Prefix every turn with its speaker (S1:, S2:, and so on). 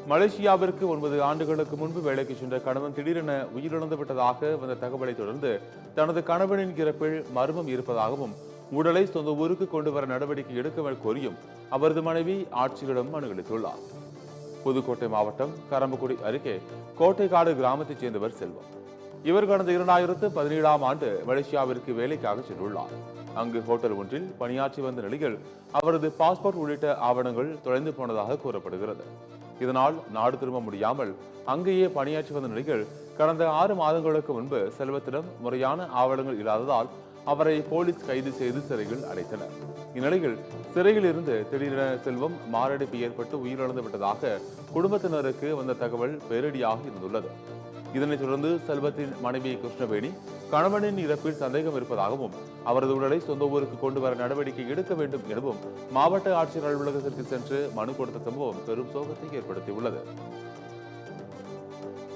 S1: மலேசியாவிற்கு 9 ஆண்டுகளுக்கு முன்பு வேலைக்கு சென்ற கணவன் திடீரென உயிரிழந்து விட்டதாக வந்த தகவலை தொடர்ந்து தனது கணவனின் இறப்பில் மர்மம் இருப்பதாகவும் உடலை சொந்த ஊருக்கு கொண்டு வர நடவடிக்கை எடுக்க கோரியும் அவரது மனைவி ஆட்சியரிடம் மனு அளித்துள்ளார். புதுக்கோட்டை மாவட்டம் கரம்பக்குடி அருகே கோட்டைக்காடு கிராமத்தைச் சேர்ந்தவர் செல்வம். இவர் கடந்த 2017ஆம் ஆண்டு மலேசியாவிற்கு வேலைக்காக சென்றுள்ளார். அங்கு ஹோட்டல் ஒன்றில் பணியாற்றி வந்த நிலையில் அவரது பாஸ்போர்ட் உள்ளிட்ட ஆவணங்கள் தொலைந்து போனதாக கூறப்படுகிறது. இதனால் நாடு திரும்ப முடியாமல் அங்கேயே பணியாற்றி வந்த நிலையில் கடந்த 6 மாதங்களுக்கு முன்பு செல்வத்திடம் முறையான ஆவணங்கள் இல்லாததால் அவரை போலீஸ் கைது செய்து சிறையில் அடைத்தனர். இந்நிலையில் சிறையில் இருந்து திடீரென செல்வம் மாரடைப்பு ஏற்பட்டு உயிரிழந்து விட்டதாக குடும்பத்தினருக்கு வந்த தகவல் பேரிடியாக இருந்துள்ளது. இதனைத் தொடர்ந்து செல்வத்தின் மனைவி கிருஷ்ணவேணி கணவனின் இறப்பில் சந்தேகம் இருப்பதாகவும் அவரது உடலை சொந்த ஊருக்கு கொண்டு வர நடவடிக்கை எடுக்க வேண்டும் எனவும் மாவட்ட ஆட்சியர் அலுவலகத்திற்கு சென்று மனு கொடுத்த சம்பவம் பெரும் சோகத்தை ஏற்படுத்தியுள்ளது.